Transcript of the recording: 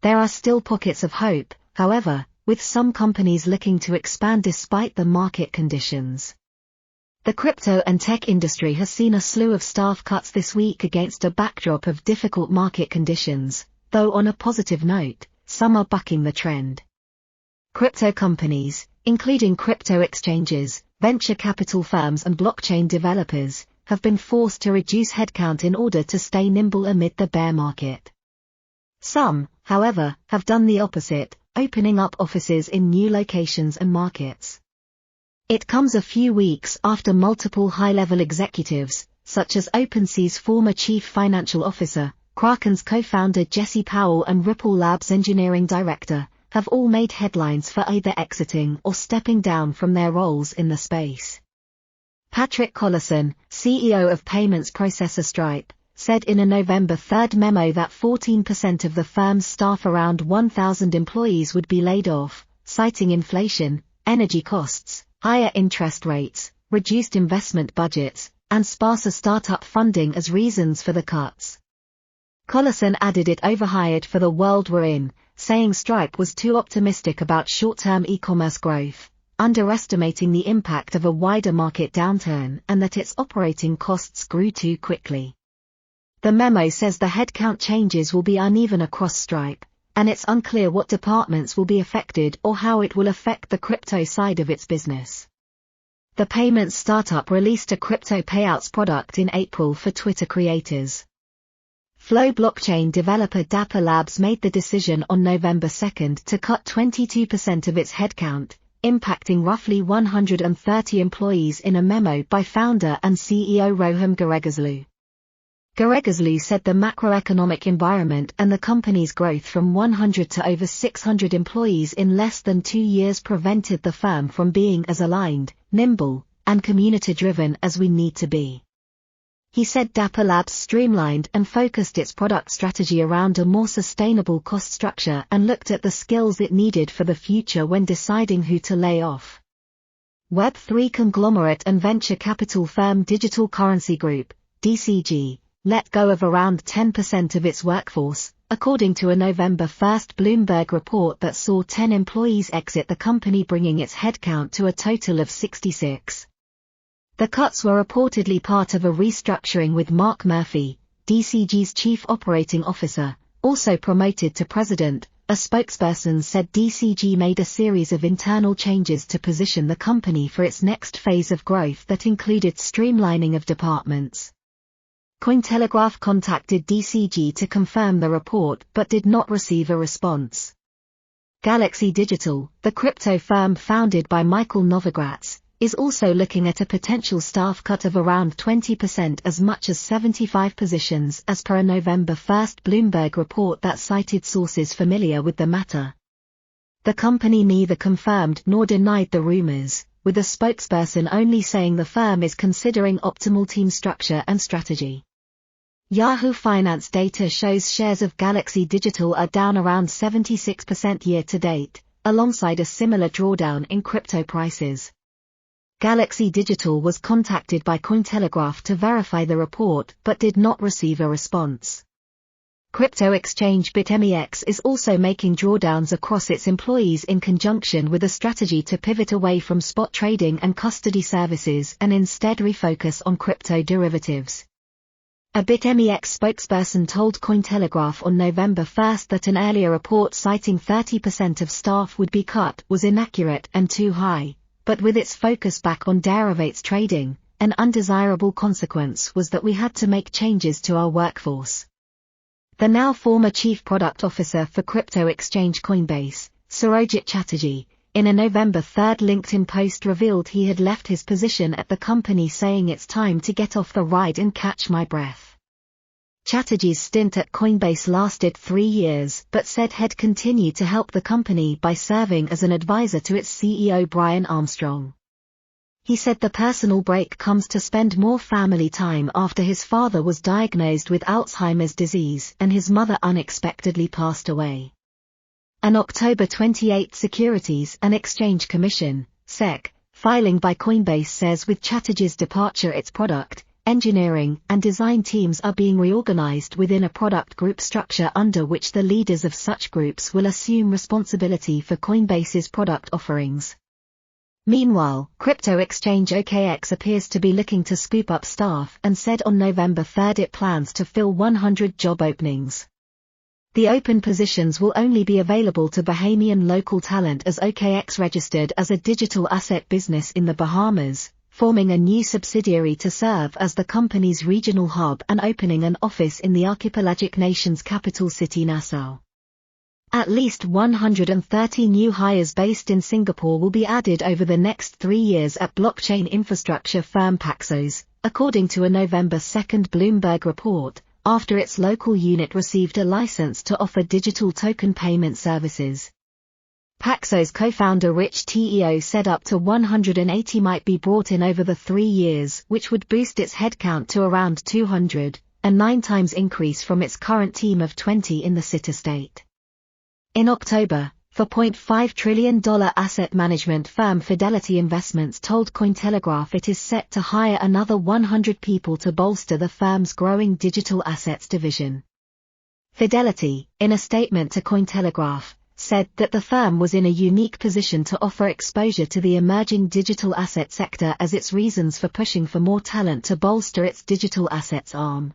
There are still pockets of hope, however, with some companies looking to expand despite the market conditions. The crypto and tech industry has seen a slew of staff cuts this week against a backdrop of difficult market conditions, though on a positive note, some are bucking the trend. Crypto companies, including crypto exchanges, venture capital firms and blockchain developers, have been forced to reduce headcount in order to stay nimble amid the bear market. Some, however, have done the opposite, opening up offices in new locations and markets. It comes a few weeks after multiple high-level executives, such as OpenSea's former chief financial officer, Kraken's co-founder Jesse Powell and Ripple Labs engineering director, have all made headlines for either exiting or stepping down from their roles in the space. Patrick Collison, CEO of payments processor Stripe, said in a November 3 memo that 14% of the firm's staff, around 1,000 employees, would be laid off, citing inflation, energy costs, higher interest rates, reduced investment budgets, and sparser startup funding as reasons for the cuts. Collison added it overhired for the world we're in, saying Stripe was too optimistic about short-term e-commerce growth, underestimating the impact of a wider market downturn, and that its operating costs grew too quickly. The memo says the headcount changes will be uneven across Stripe, and it's unclear what departments will be affected or how it will affect the crypto side of its business. The payments startup released a crypto payouts product in April for Twitter creators. Flow blockchain developer Dapper Labs made the decision on November 2 to cut 22% of its headcount, impacting roughly 130 employees in a memo by founder and CEO Roham Garegazlu. Garegazlu said the macroeconomic environment and the company's growth from 100 to over 600 employees in less than 2 years prevented the firm from being as aligned, nimble, and community-driven as we need to be. He said Dapper Labs streamlined and focused its product strategy around a more sustainable cost structure and looked at the skills it needed for the future when deciding who to lay off. Web3 conglomerate and venture capital firm Digital Currency Group, DCG, let go of around 10% of its workforce, according to a November 1 Bloomberg report that saw 10 employees exit the company, bringing its headcount to a total of 66. The cuts were reportedly part of a restructuring, with Mark Murphy, DCG's chief operating officer, also promoted to president. A spokesperson said DCG made a series of internal changes to position the company for its next phase of growth that included streamlining of departments. Cointelegraph contacted DCG to confirm the report but did not receive a response. Galaxy Digital, the crypto firm founded by Michael Novogratz, is also looking at a potential staff cut of around 20%, as much as 75 positions, as per a November 1 Bloomberg report that cited sources familiar with the matter. The company neither confirmed nor denied the rumors, with a spokesperson only saying the firm is considering optimal team structure and strategy. Yahoo Finance data shows shares of Galaxy Digital are down around 76% year-to-date, alongside a similar drawdown in crypto prices. Galaxy Digital was contacted by Cointelegraph to verify the report but did not receive a response. Crypto exchange BitMEX is also making drawdowns across its employees in conjunction with a strategy to pivot away from spot trading and custody services and instead refocus on crypto derivatives. A BitMEX spokesperson told Cointelegraph on November 1 that an earlier report citing 30% of staff would be cut was inaccurate and too high, but with its focus back on derivatives trading, an undesirable consequence was that we had to make changes to our workforce. The now former chief product officer for crypto exchange Coinbase, Surojit Chatterjee, in a November 3 LinkedIn post revealed he had left his position at the company, saying it's time to get off the ride and catch my breath. Chatterjee's stint at Coinbase lasted 3 years, but said he'd continue to help the company by serving as an advisor to its CEO Brian Armstrong. He said the personal break comes to spend more family time after his father was diagnosed with Alzheimer's disease and his mother unexpectedly passed away. An October 28 Securities and Exchange Commission (SEC) filing by Coinbase says with Chatterjee's departure its product, engineering, and design teams are being reorganized within a product group structure under which the leaders of such groups will assume responsibility for Coinbase's product offerings. Meanwhile, crypto exchange OKX appears to be looking to scoop up staff and said on November 3 it plans to fill 100 job openings. The open positions will only be available to Bahamian local talent as OKX registered as a digital asset business in the Bahamas, forming a new subsidiary to serve as the company's regional hub and opening an office in the archipelagic nation's capital city Nassau. At least 130 new hires based in Singapore will be added over the next 3 years at blockchain infrastructure firm Paxos, according to a November 2 Bloomberg report, after its local unit received a license to offer digital token payment services. Paxos co-founder Rich Teo said up to 180 might be brought in over the 3 years, which would boost its headcount to around 200, a 9 times increase from its current team of 20 in the city-state. In October, $4.5 trillion asset management firm Fidelity Investments told Cointelegraph it is set to hire another 100 people to bolster the firm's growing digital assets division. Fidelity, in a statement to Cointelegraph, said that the firm was in a unique position to offer exposure to the emerging digital asset sector as its reasons for pushing for more talent to bolster its digital assets arm.